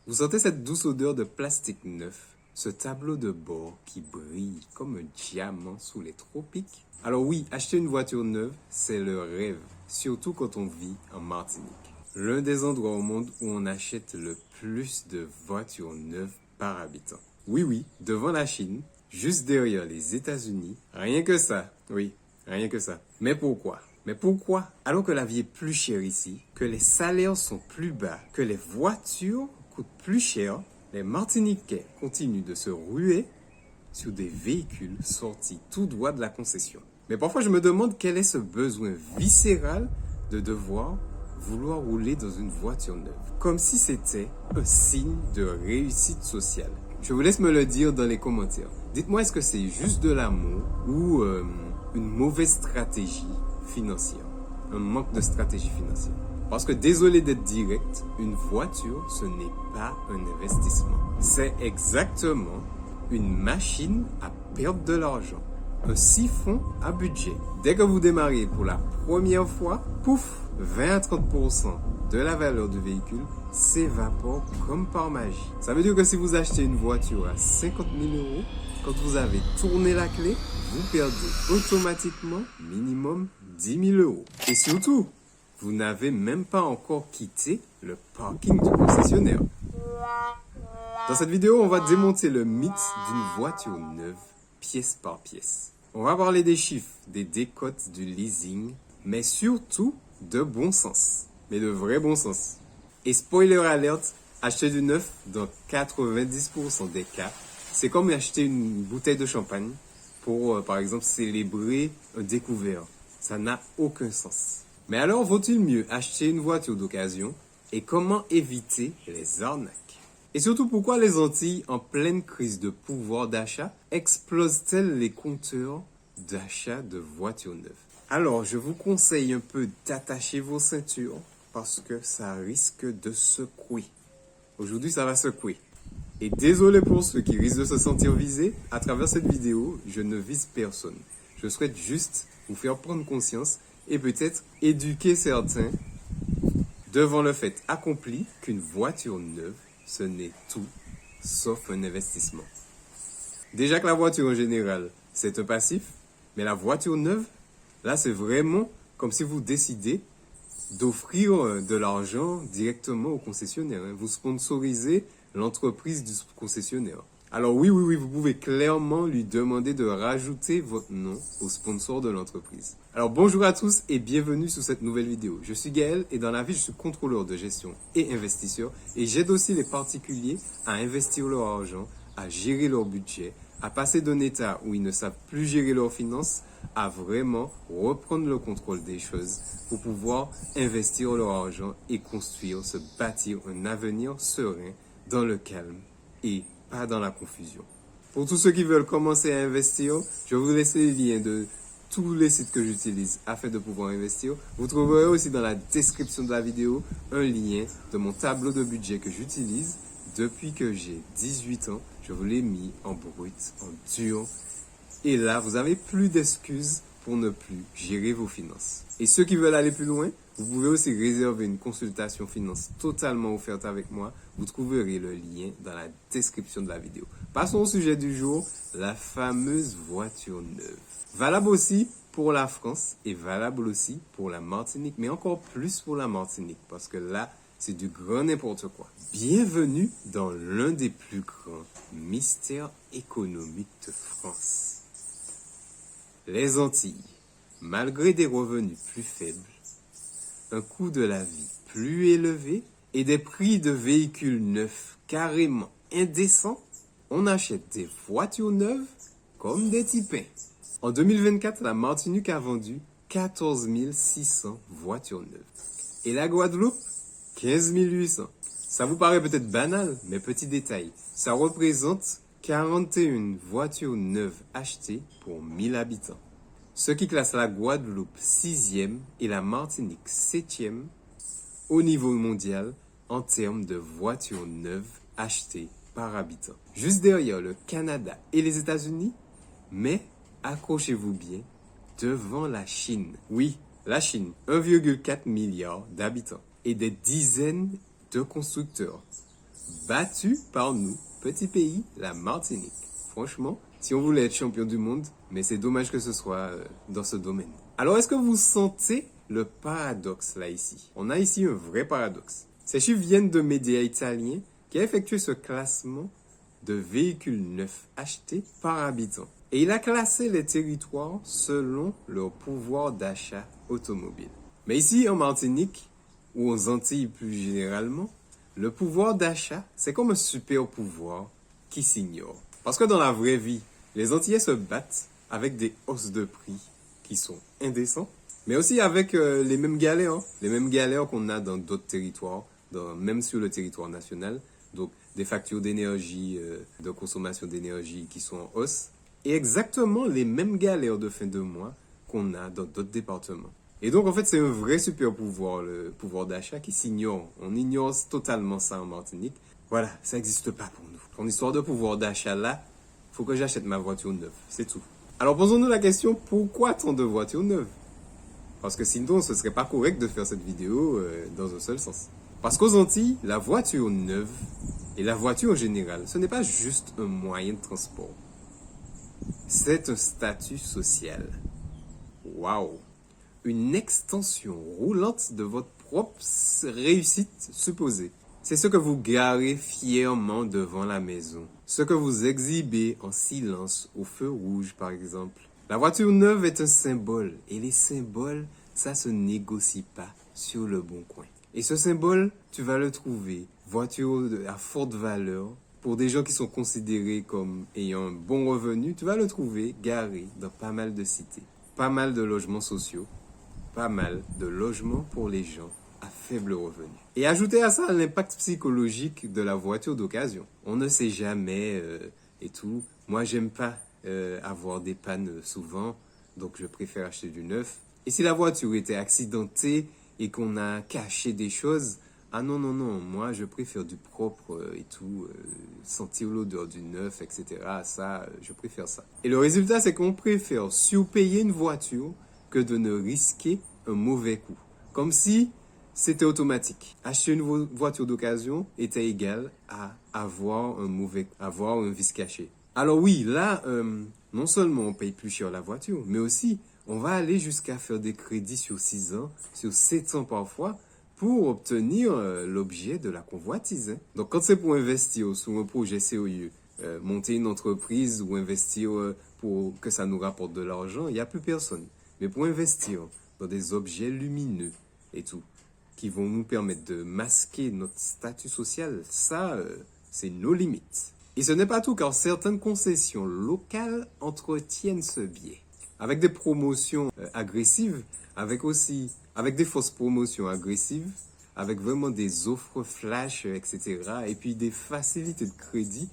Vous sentez cette douce odeur de plastique neuf, ce tableau de bord qui brille comme un diamant sous les tropiques? Alors oui, acheter une voiture neuve, c'est le rêve, surtout quand on vit en Martinique. L'un des endroits au monde où on achète le plus de voitures neuves par habitant. Oui, devant la Chine, juste derrière les États-Unis, rien que ça, oui, rien que ça. Mais pourquoi? Alors que la vie est plus chère ici, que les salaires sont plus bas, que les voitures coûtent plus cher, les Martiniquais continuent de se ruer sur des véhicules sortis tout droit de la concession. Mais parfois je me demande quel est ce besoin viscéral de devoir vouloir rouler dans une voiture neuve, comme si c'était un signe de réussite sociale. Je vous laisse me le dire dans les commentaires. Dites-moi, est-ce que c'est juste de l'amour ou une mauvaise stratégie financière, un manque de stratégie financière? Parce que désolé d'être direct, une voiture, ce n'est pas un investissement. C'est exactement une machine à perdre de l'argent, un siphon à budget. Dès que vous démarrez pour la première fois, pouf, 20 à 30% de la valeur du véhicule s'évapore comme par magie. Ça veut dire que si vous achetez une voiture à 50 000 euros, quand vous avez tourné la clé, vous perdez automatiquement minimum 10 000 euros. Et surtout, vous n'avez même pas encore quitté le parking du concessionnaire. Dans cette vidéo, on va démonter le mythe d'une voiture neuve, pièce par pièce. On va parler des chiffres, des décotes, du leasing, mais surtout de bon sens. Mais de vrai bon sens. Et spoiler alert, acheter du neuf, dans 90% des cas, c'est comme acheter une bouteille de champagne pour, par exemple, célébrer un découvert. Ça n'a aucun sens. Mais alors, vaut-il mieux acheter une voiture d'occasion et comment éviter les arnaques? Et surtout, pourquoi les Antilles, en pleine crise de pouvoir d'achat, explosent-elles les compteurs d'achat de voitures neuves? Alors, je vous conseille un peu d'attacher vos ceintures parce que ça risque de secouer. Aujourd'hui, ça va secouer. Et désolé pour ceux qui risquent de se sentir visés, à travers cette vidéo, je ne vise personne. Je souhaite juste vous faire prendre conscience et peut-être éduquer certains devant le fait accompli qu'une voiture neuve, ce n'est tout sauf un investissement. Déjà que la voiture en général, c'est un passif, mais la voiture neuve, là c'est vraiment comme si vous décidez d'offrir de l'argent directement au concessionnaire. Vous sponsorisez l'entreprise du concessionnaire. Alors oui, vous pouvez clairement lui demander de rajouter votre nom au sponsor de l'entreprise. Alors bonjour à tous et bienvenue sur cette nouvelle vidéo. Je suis Gaël et dans la vie, je suis contrôleur de gestion et investisseur et j'aide aussi les particuliers à investir leur argent, à gérer leur budget, à passer d'un état où ils ne savent plus gérer leurs finances à vraiment reprendre le contrôle des choses pour pouvoir investir leur argent et construire, se bâtir un avenir serein dans le calme et pas dans la confusion. Pour tous ceux qui veulent commencer à investir, je vais vous laisser les liens de tous les sites que j'utilise afin de pouvoir investir. Vous trouverez aussi dans la description de la vidéo un lien de mon tableau de budget que j'utilise depuis que j'ai 18 ans. Je vous l'ai mis en brut, en dur. Et là, vous n'avez plus d'excuses pour ne plus gérer vos finances. Et ceux qui veulent aller plus loin, vous pouvez aussi réserver une consultation finance totalement offerte avec moi. Vous trouverez le lien dans la description de la vidéo. Passons au sujet du jour, la fameuse voiture neuve. Valable aussi pour la France et valable aussi pour la Martinique, mais encore plus pour la Martinique parce que là, c'est du grand n'importe quoi. Bienvenue dans l'un des plus grands mystères économiques de France. Les Antilles, malgré des revenus plus faibles, un coût de la vie plus élevé et des prix de véhicules neufs carrément indécents, on achète des voitures neuves comme des tipins. En 2024, la Martinique a vendu 14 600 voitures neuves. Et la Guadeloupe, 15 800. Ça vous paraît peut-être banal, mais petit détail, ça représente 41 voitures neuves achetées pour 1000 habitants. Ce qui classe la Guadeloupe 6e et la Martinique 7e au niveau mondial en termes de voitures neuves achetées par habitant. Juste derrière le Canada et les États-Unis, mais accrochez-vous bien, devant la Chine. Oui, la Chine, 1,4 milliard d'habitants et des dizaines de constructeurs. battu par nous, petit pays, la Martinique. Franchement, si on voulait être champion du monde, mais c'est dommage que ce soit dans ce domaine. Alors, est-ce que vous sentez le paradoxe là ici? On a ici un vrai paradoxe. Ces chiffres viennent de médias italiens qui a effectué ce classement de véhicules neufs achetés par habitant. Et il a classé les territoires selon leur pouvoir d'achat automobile. Mais ici, en Martinique, ou aux Antilles plus généralement, le pouvoir d'achat, c'est comme un super pouvoir qui s'ignore. Parce que dans la vraie vie, les Antillais se battent avec des hausses de prix qui sont indécents, mais aussi avec les mêmes galères qu'on a dans d'autres territoires, même sur le territoire national. Donc, des factures d'énergie, de consommation d'énergie qui sont en hausse, et exactement les mêmes galères de fin de mois qu'on a dans d'autres départements. Et donc, en fait, c'est un vrai super pouvoir, le pouvoir d'achat qui s'ignore. On ignore totalement ça en Martinique. Voilà, ça n'existe pas pour nous. Ton histoire de pouvoir d'achat là, faut que j'achète ma voiture neuve, c'est tout. Alors, posons-nous la question, pourquoi tant de voitures neuves? Parce que sinon, ce serait pas correct de faire cette vidéo dans un seul sens. Parce qu'aux Antilles, la voiture neuve et la voiture en général, ce n'est pas juste un moyen de transport. C'est un statut social. Waouh! Une extension roulante de votre propre réussite supposée. C'est ce que vous garez fièrement devant la maison. Ce que vous exhibez en silence au feu rouge, par exemple. La voiture neuve est un symbole. Et les symboles, ça se négocie pas sur le bon coin. Et ce symbole, tu vas le trouver. Voiture à forte valeur. Pour des gens qui sont considérés comme ayant un bon revenu, tu vas le trouver garé dans pas mal de cités. Pas mal de logements sociaux. Pas mal de logements pour les gens à faible revenu. Et ajoutez à ça l'impact psychologique de la voiture d'occasion. On ne sait jamais et tout. Moi, j'aime pas avoir des pannes souvent, donc je préfère acheter du neuf. Et si la voiture était accidentée et qu'on a caché des choses, ah non, non, non, moi je préfère du propre et tout, sentir l'odeur du neuf, etc. Ça, je préfère ça. Et le résultat, c'est qu'on préfère surpayer une voiture que de ne risquer un mauvais coup. Comme si c'était automatique. Acheter une voiture d'occasion était égal à avoir un vice caché. Alors oui, là, non seulement on paye plus cher la voiture, mais aussi on va aller jusqu'à faire des crédits sur 6 ans, sur 7 ans parfois, pour obtenir l'objet de la convoitise. Hein. Donc quand c'est pour investir sur un projet sérieux, monter une entreprise ou investir pour que ça nous rapporte de l'argent, il n'y a plus personne. Mais pour investir dans des objets lumineux et tout, qui vont nous permettre de masquer notre statut social, ça, c'est nos limites. Et ce n'est pas tout, car certaines concessions locales entretiennent ce biais. Avec des promotions agressives, avec des fausses promotions agressives, avec vraiment des offres flash, etc. Et puis des facilités de crédit.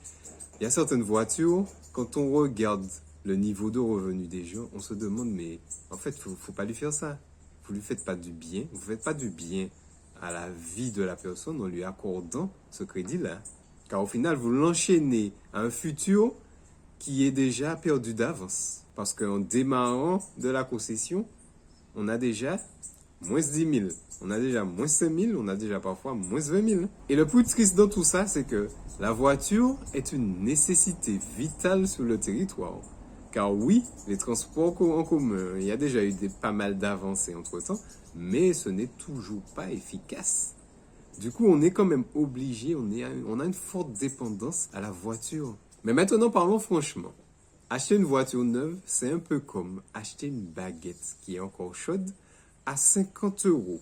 Il y a certaines voitures, quand on regarde le niveau de revenu des gens, on se demande, mais en fait, faut pas lui faire ça. Vous lui faites pas du bien, vous faites pas du bien à la vie de la personne en lui accordant ce crédit-là. Car au final, vous l'enchaînez à un futur qui est déjà perdu d'avance. Parce qu'en démarrant de la concession, on a déjà moins 10 000, on a déjà moins 5 000, on a déjà parfois moins 20 000. Et le plus triste dans tout ça, c'est que la voiture est une nécessité vitale sur le territoire. Car oui, les transports en commun, il y a déjà eu pas mal d'avancées entre-temps, mais ce n'est toujours pas efficace. Du coup, on est quand même obligé, on a une forte dépendance à la voiture. Mais maintenant, parlons franchement. Acheter une voiture neuve, c'est un peu comme acheter une baguette qui est encore chaude à 50 €.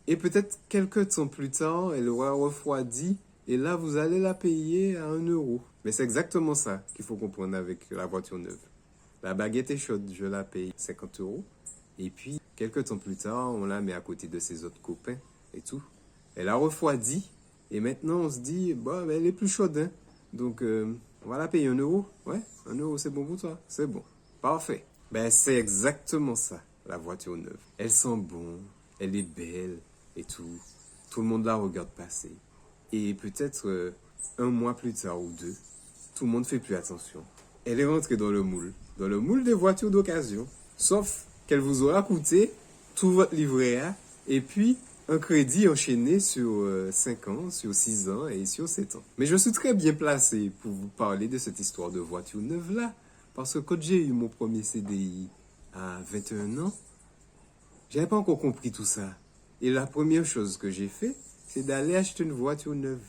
Et peut-être quelques temps plus tard, elle aura refroidi et là, vous allez la payer à 1 €. Mais c'est exactement ça qu'il faut comprendre avec la voiture neuve. La baguette est chaude, je la paye 50 €. Et puis, quelques temps plus tard, on la met à côté de ses autres copains et tout. Elle a refroidi et maintenant on se dit, bah, elle est plus chaude, hein. Donc, on va la payer 1 €. Ouais, 1 € c'est bon pour toi. C'est bon. Parfait. Ben, c'est exactement ça, la voiture neuve. Elle sent bon, elle est belle et tout. Tout le monde la regarde passer. Et peut-être un mois plus tard ou deux, tout le monde fait plus attention. Elle est rentrée dans le moule des voitures d'occasion. Sauf qu'elle vous aura coûté tout votre livret A et puis un crédit enchaîné sur 5 ans, sur 6 ans et sur 7 ans. Mais je suis très bien placé pour vous parler de cette histoire de voiture neuve là. Parce que quand j'ai eu mon premier CDI à 21 ans, j'avais pas encore compris tout ça. Et la première chose que j'ai fait, c'est d'aller acheter une voiture neuve.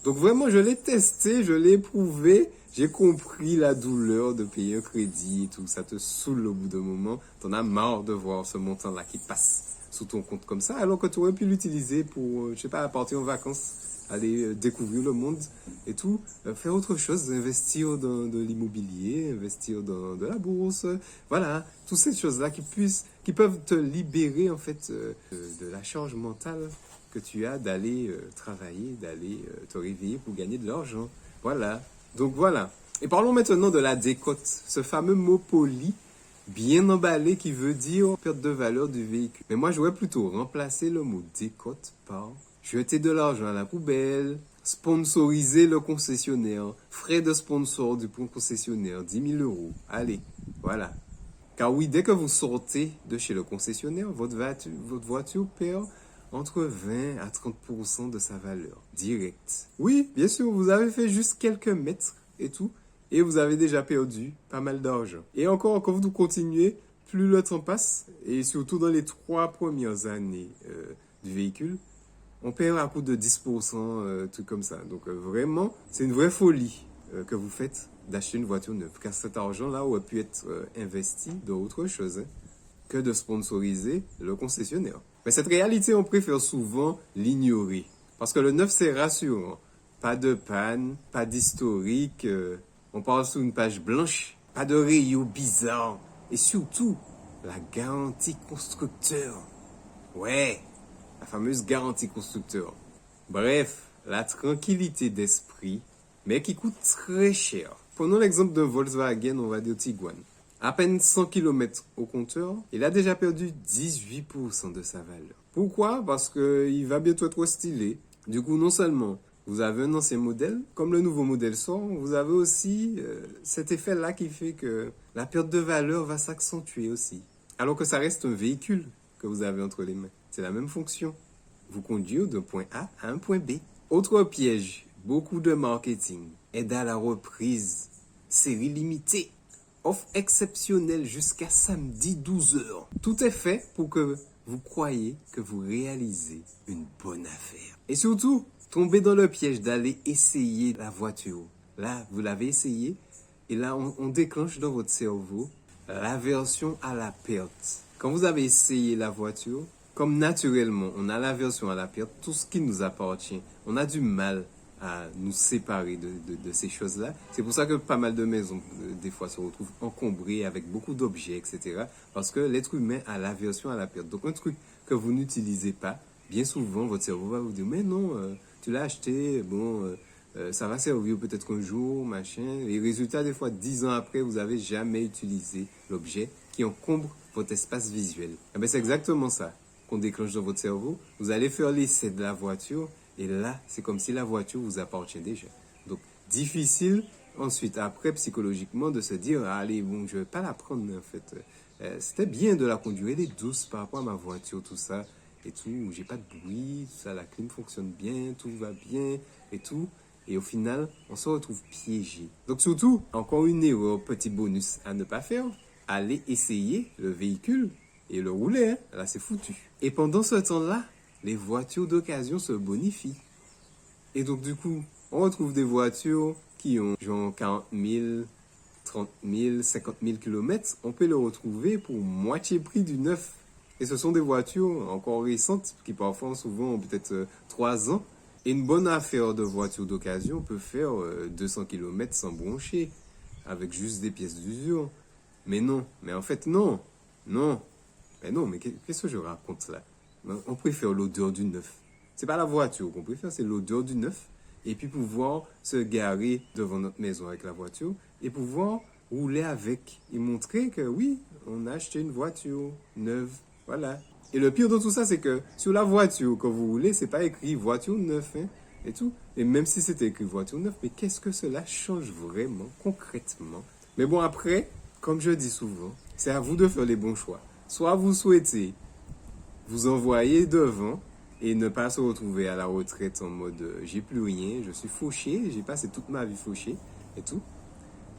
Donc vraiment, je l'ai testé, je l'ai éprouvé, j'ai compris la douleur de payer un crédit et tout. Ça te saoule au bout d'un moment. T'en as marre de voir ce montant-là qui passe sous ton compte comme ça, alors que tu aurais pu l'utiliser pour, je sais pas, partir en vacances, aller découvrir le monde et tout, faire autre chose, investir dans de l'immobilier, investir dans de la bourse, voilà, toutes ces choses-là qui peuvent te libérer en fait de la charge mentale que tu as d'aller travailler, d'aller te réveiller pour gagner de l'argent. Voilà. Donc voilà. Et parlons maintenant de la décote, ce fameux mot poli bien emballé qui veut dire perte de valeur du véhicule. Mais moi, j'aurais plutôt remplacé le mot décote par jeter de l'argent à la poubelle, sponsoriser le concessionnaire, frais de sponsor du concessionnaire, 10 000 euros. Allez, voilà. Car oui, dès que vous sortez de chez le concessionnaire, votre voiture perd entre 20 à 30% de sa valeur, direct. Oui, bien sûr, vous avez fait juste quelques mètres et tout, et vous avez déjà perdu pas mal d'argent. Et encore, quand vous continuez, plus le temps passe, et surtout dans les 3 premières années du véhicule, on perd à coup de 10%, truc comme ça. Donc vraiment, c'est une vraie folie que vous faites d'acheter une voiture neuve, car cet argent-là aurait pu être investi dans autre chose que de sponsoriser le concessionnaire. Mais cette réalité, on préfère souvent l'ignorer. Parce que le neuf, c'est rassurant. Pas de panne, pas d'historique, on parle sur une page blanche, pas de rayons bizarres. Et surtout, la garantie constructeur. Ouais, la fameuse garantie constructeur. Bref, la tranquillité d'esprit, mais qui coûte très cher. Prenons l'exemple d'un Volkswagen, on va dire Tiguan. À peine 100 km au compteur, il a déjà perdu 18% de sa valeur. Pourquoi? Parce qu'il va bientôt être stylé. Du coup, non seulement vous avez un ancien modèle, comme le nouveau modèle sort, vous avez aussi cet effet-là qui fait que la perte de valeur va s'accentuer aussi. Alors que ça reste un véhicule que vous avez entre les mains. C'est la même fonction. Vous conduire d'un point A à un point B. Autre piège, beaucoup de marketing. Aide à la reprise. Série limitée. Offre exceptionnelle jusqu'à samedi 12h. Tout est fait pour que vous croyez que vous réalisez une bonne affaire. Et surtout, tombez dans le piège d'aller essayer la voiture. Là, vous l'avez essayé et là, on déclenche dans votre cerveau l'aversion à la perte. Quand vous avez essayé la voiture, comme naturellement, on a l'aversion à la perte, tout ce qui nous appartient, on a du mal à nous séparer de ces choses-là. C'est pour ça que pas mal de maisons, des fois, se retrouvent encombrées avec beaucoup d'objets, etc. Parce que l'être humain a l'aversion à la perte. Donc, un truc que vous n'utilisez pas, bien souvent, votre cerveau va vous dire, mais non, tu l'as acheté, bon, ça va servir peut-être un jour, machin. Et résultat, des fois, 10 ans après, vous n'avez jamais utilisé l'objet qui encombre votre espace visuel. Eh bien, c'est exactement ça qu'on déclenche dans votre cerveau. Vous allez faire l'essai de la voiture. Et là, c'est comme si la voiture vous appartient déjà. Donc, difficile ensuite, après, psychologiquement, de se dire, allez, bon, je vais pas la prendre, en fait. C'était bien de la conduire, elle est douce par rapport à ma voiture, tout ça, et tout. J'ai pas de bruit, tout ça, la clim fonctionne bien, tout va bien, et tout. Et au final, on se retrouve piégé. Donc, surtout, encore une erreur, petit bonus à ne pas faire, allez essayer le véhicule et le rouler, hein. Là, c'est foutu. Et pendant ce temps-là, les voitures d'occasion se bonifient. Et donc, du coup, on retrouve des voitures qui ont genre 40 000, 30 000, 50 000 km. On peut les retrouver pour moitié prix du neuf. Et ce sont des voitures encore récentes qui parfois, souvent, ont peut-être 3 ans. Et une bonne affaire de voiture d'occasion peut faire 200 km sans broncher, avec juste des pièces d'usure. Mais non, mais en fait, non. Non. Mais non, mais qu'est-ce que je raconte là? On préfère l'odeur du neuf. C'est pas la voiture qu'on préfère, c'est l'odeur du neuf. Et puis pouvoir se garer devant notre maison avec la voiture et pouvoir rouler avec et montrer que oui, on a acheté une voiture neuve. Voilà. Et le pire de tout ça, c'est que sur la voiture, quand vous roulez, c'est pas écrit voiture neuve, hein, et tout. Et même si c'était écrit voiture neuve, mais qu'est-ce que cela change vraiment, concrètement? Mais bon, après, comme je dis souvent, c'est à vous de faire les bons choix. Soit vous souhaitez vous envoyer devant et ne pas se retrouver à la retraite en mode j'ai plus rien, je suis fauché, j'ai passé toute ma vie fauché et tout.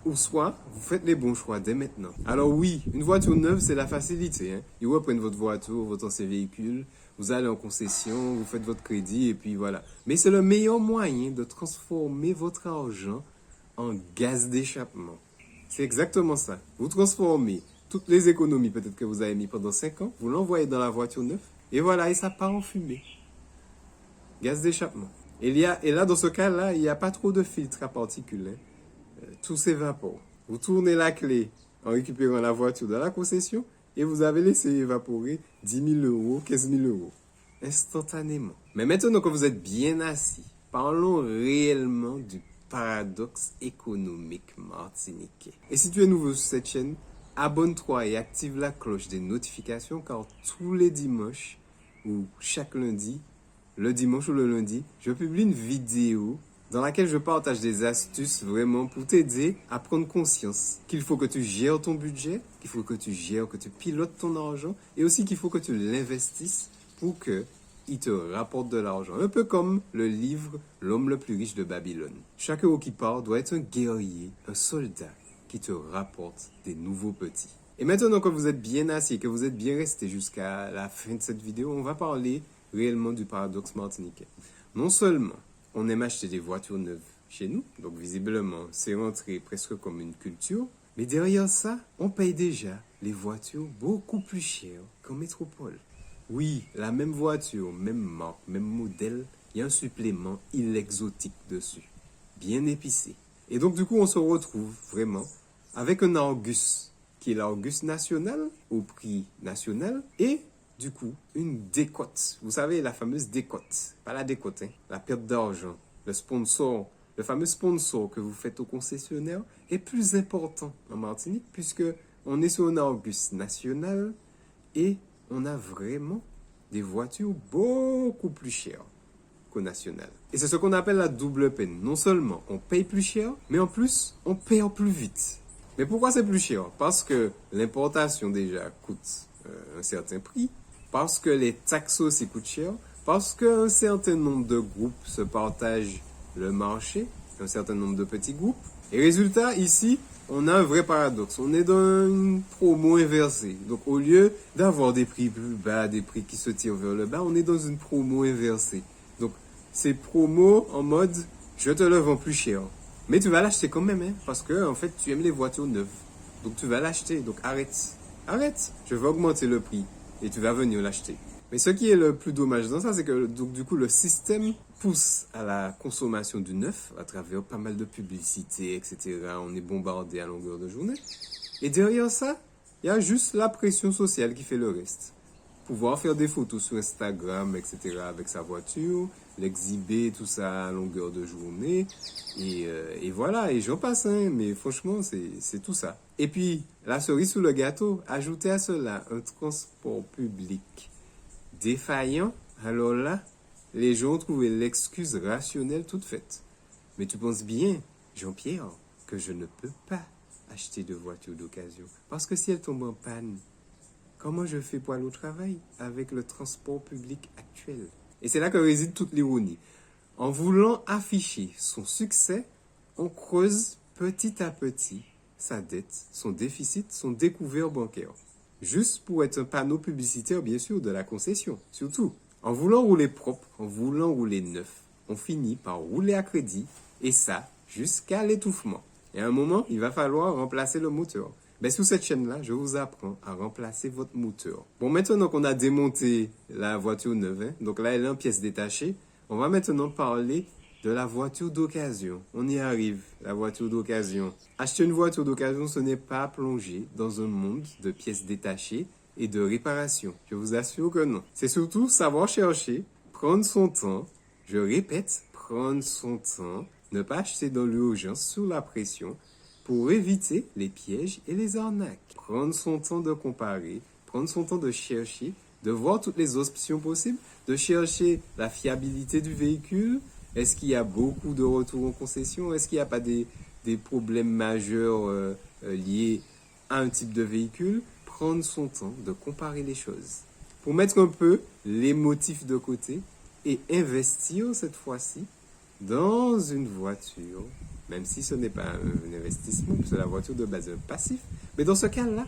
Ou soit, vous faites les bons choix dès maintenant. Alors oui, une voiture neuve, c'est la facilité. Hein. Ils reprennent votre voiture, votre ancien véhicule, vous allez en concession, vous faites votre crédit et puis voilà. Mais c'est le meilleur moyen de transformer votre argent en gaz d'échappement. C'est exactement ça. Vous transformez toutes les économies peut-être que vous avez mis pendant 5 ans, vous l'envoyez dans la voiture neuve et voilà, et ça part en fumée. Gaz d'échappement. Et là, dans ce cas-là, il n'y a pas trop de filtre à particules. Hein. Tout s'évapore. Vous tournez la clé en récupérant la voiture dans la concession et vous avez laissé évaporer 10 000 euros, 15 000 euros. Instantanément. Mais maintenant que vous êtes bien assis, parlons réellement du paradoxe économique martiniquais. Et si tu es nouveau sur cette chaîne, abonne-toi et active la cloche des notifications car tous les dimanches ou chaque lundi, le dimanche ou le lundi, je publie une vidéo dans laquelle je partage des astuces vraiment pour t'aider à prendre conscience qu'il faut que tu gères ton budget, qu'il faut que tu pilotes ton argent et aussi qu'il faut que tu l'investisses pour que il te rapporte de l'argent. Un peu comme le livre L'homme le plus riche de Babylone. Chaque euro qui part doit être un guerrier, un soldat qui te rapporte des nouveaux petits. Et maintenant que vous êtes bien assis, que vous êtes bien resté jusqu'à la fin de cette vidéo, on va parler réellement du paradoxe martiniquais. Non seulement on aime acheter des voitures neuves chez nous, donc visiblement c'est rentré presque comme une culture, mais derrière ça, on paye déjà les voitures beaucoup plus chères qu'en métropole. Oui, la même voiture, même marque, même modèle, il y a un supplément exotique dessus, bien épicé. Et donc du coup on se retrouve vraiment avec un Argus, qui est l'Argus national, au prix national, et du coup, une décote. Vous savez, la fameuse décote. Pas la décote, hein, la perte d'argent. Le sponsor, le fameux sponsor que vous faites au concessionnaire est plus important en Martinique puisque on est sur un Argus national et on a vraiment des voitures beaucoup plus chères qu'au national. Et c'est ce qu'on appelle la double peine. Non seulement on paye plus cher, mais en plus, on perd plus vite. Mais pourquoi c'est plus cher? Parce que l'importation déjà coûte un certain prix. Parce que les taxes aussi coûtent cher, parce qu'un certain nombre de groupes se partagent le marché, un certain nombre de petits groupes. Et résultat, ici, on a un vrai paradoxe. On est dans une promo inversée. Donc au lieu d'avoir des prix plus bas, des prix qui se tirent vers le bas, on est dans une promo inversée. Donc c'est promo en mode, je te le vends plus cher. Mais tu vas l'acheter quand même, hein, parce que en fait, tu aimes les voitures neuves. Donc tu vas l'acheter. Donc arrête. Arrête. Je vais augmenter le prix. Et tu vas venir l'acheter. Mais ce qui est le plus dommage dans ça, c'est que donc, du coup, le système pousse à la consommation du neuf à travers pas mal de publicités, etc. On est bombardé à longueur de journée. Et derrière ça, il y a juste la pression sociale qui fait le reste. Pouvoir faire des photos sur Instagram, etc. avec sa voiture, l'exhiber, tout ça à longueur de journée. Et voilà, et j'en passe, hein, mais franchement, c'est tout ça. Et puis, la cerise sous le gâteau, ajoutez à cela un transport public défaillant, alors là, les gens ont trouvé l'excuse rationnelle toute faite. Mais tu penses bien, Jean-Pierre, que je ne peux pas acheter de voiture d'occasion. Parce que si elle tombe en panne, comment je fais pour aller au travail avec le transport public actuel? Et c'est là que réside toute l'ironie. En voulant afficher son succès, on creuse petit à petit sa dette, son déficit, son découvert bancaire. Juste pour être un panneau publicitaire, bien sûr, de la concession. Surtout, en voulant rouler propre, en voulant rouler neuf, on finit par rouler à crédit, et ça, jusqu'à l'étouffement. Et à un moment, il va falloir remplacer le moteur. Ben, sur cette chaîne-là, je vous apprends à remplacer votre moteur. Bon, maintenant qu'on a démonté la voiture neuve, hein, donc là, elle est en pièces détachées, on va maintenant parler de la voiture d'occasion. On y arrive, la voiture d'occasion. Acheter une voiture d'occasion, ce n'est pas plonger dans un monde de pièces détachées et de réparation. Je vous assure que non. C'est surtout savoir chercher, prendre son temps. Je répète, prendre son temps. Ne pas acheter dans l'urgence, sous la pression, pour éviter les pièges et les arnaques. Prendre son temps de comparer, prendre son temps de chercher, de voir toutes les options possibles, de chercher la fiabilité du véhicule. Est-ce qu'il y a beaucoup de retours en concession? Est-ce qu'il n'y a pas des problèmes majeurs liés à un type de véhicule? Prendre son temps de comparer les choses. Pour mettre un peu les motifs de côté et investir cette fois-ci dans une voiture, même si ce n'est pas un investissement, puisque la voiture de base est un passif. Mais dans ce cas-là,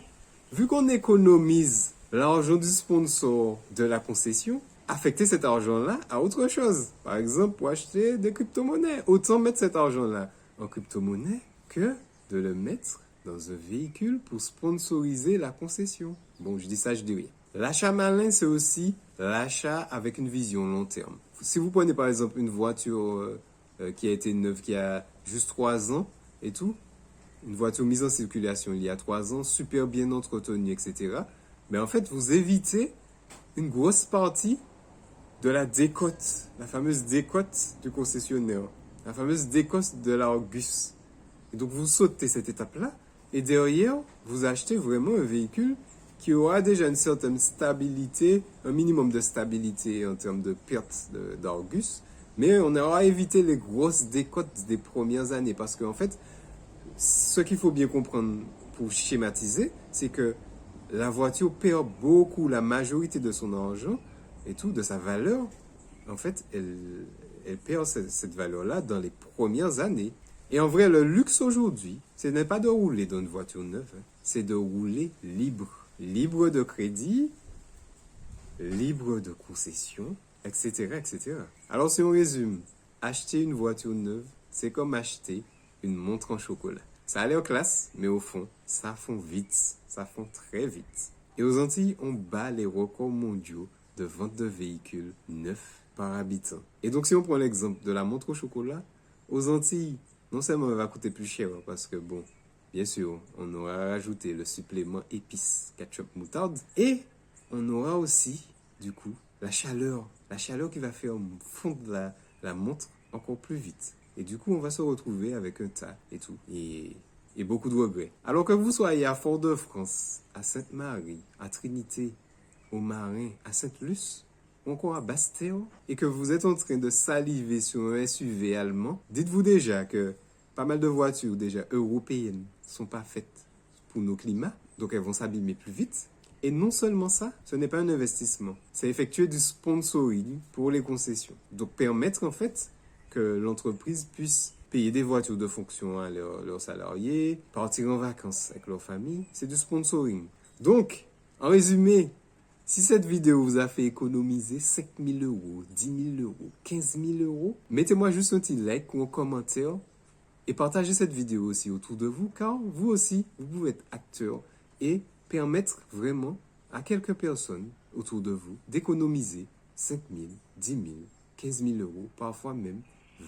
vu qu'on économise l'argent du sponsor de la concession, affecter cet argent-là à autre chose. Par exemple, pour acheter des crypto-monnaies. Autant mettre cet argent-là en crypto-monnaie que de le mettre dans un véhicule pour sponsoriser la concession. Bon, je dis ça, je dis rien. L'achat malin, c'est aussi l'achat avec une vision long terme. Si vous prenez par exemple une voiture qui a été neuve, qui a juste 3 ans et tout, une voiture mise en circulation il y a 3 ans, super bien entretenue, etc. Mais en fait, vous évitez une grosse partie de la décote, la fameuse décote du concessionnaire, la fameuse décote de l'Argus. Et donc vous sautez cette étape-là, et derrière, vous achetez vraiment un véhicule qui aura déjà une certaine stabilité, un minimum de stabilité en termes de perte d'Argus, mais on aura évité les grosses décotes des premières années, parce qu'en fait, ce qu'il faut bien comprendre pour schématiser, c'est que la voiture perd beaucoup, la majorité de son argent et tout, de sa valeur. En fait, elle perd cette valeur-là dans les premières années. Et en vrai, le luxe aujourd'hui, ce n'est pas de rouler dans une voiture neuve, c'est de rouler libre. Libre de crédit, libre de concession, etc., etc. Alors si on résume, acheter une voiture neuve, c'est comme acheter une montre en chocolat. Ça a l'air classe, mais au fond, ça fond vite. Ça fond très vite. Et aux Antilles, on bat les records mondiaux de vente de véhicules neufs par habitant. Et donc, si on prend l'exemple de la montre au chocolat, aux Antilles, non seulement elle va coûter plus cher, parce que bon, bien sûr, on aura rajouté le supplément épices, ketchup, moutarde, et on aura aussi, du coup, la chaleur qui va faire fondre la montre encore plus vite. Et du coup, on va se retrouver avec un tas et tout. Et beaucoup de regrets. Alors que vous soyez à Fort-de-France, à Sainte-Marie, à Trinité, au Marin, à Sainte-Luce, ou encore à Basse-Terre, et que vous êtes en train de saliver sur un SUV allemand, dites-vous déjà que pas mal de voitures déjà européennes sont pas faites pour nos climats, donc elles vont s'abîmer plus vite. Et non seulement ça, ce n'est pas un investissement, c'est effectuer du sponsoring pour les concessions. Donc permettre en fait que l'entreprise puisse payer des voitures de fonction à leurs salariés, partir en vacances avec leur famille, c'est du sponsoring. Donc, en résumé, si cette vidéo vous a fait économiser 5 000 euros, 10 000 euros, 15 000 euros, mettez-moi juste un petit like ou un commentaire et partagez cette vidéo aussi autour de vous, car vous aussi, vous pouvez être acteur et permettre vraiment à quelques personnes autour de vous d'économiser 5 000, 10 000, 15 000 euros, parfois même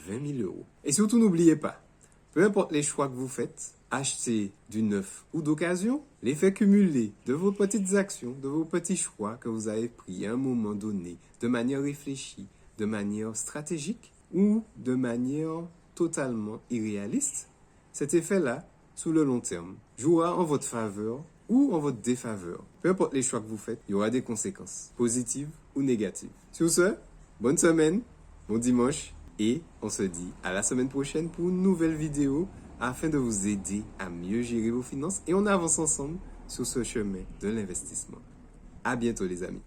20 000 euros. Et surtout, n'oubliez pas, peu importe les choix que vous faites, achetez du neuf ou d'occasion, l'effet cumulé de vos petites actions, de vos petits choix que vous avez pris à un moment donné, de manière réfléchie, de manière stratégique ou de manière totalement irréaliste, cet effet-là, sous le long terme, jouera en votre faveur ou en votre défaveur. Peu importe les choix que vous faites, il y aura des conséquences, positives ou négatives. Sur ce, bonne semaine, bon dimanche, et on se dit à la semaine prochaine pour une nouvelle vidéo afin de vous aider à mieux gérer vos finances et on avance ensemble sur ce chemin de l'investissement. À bientôt les amis.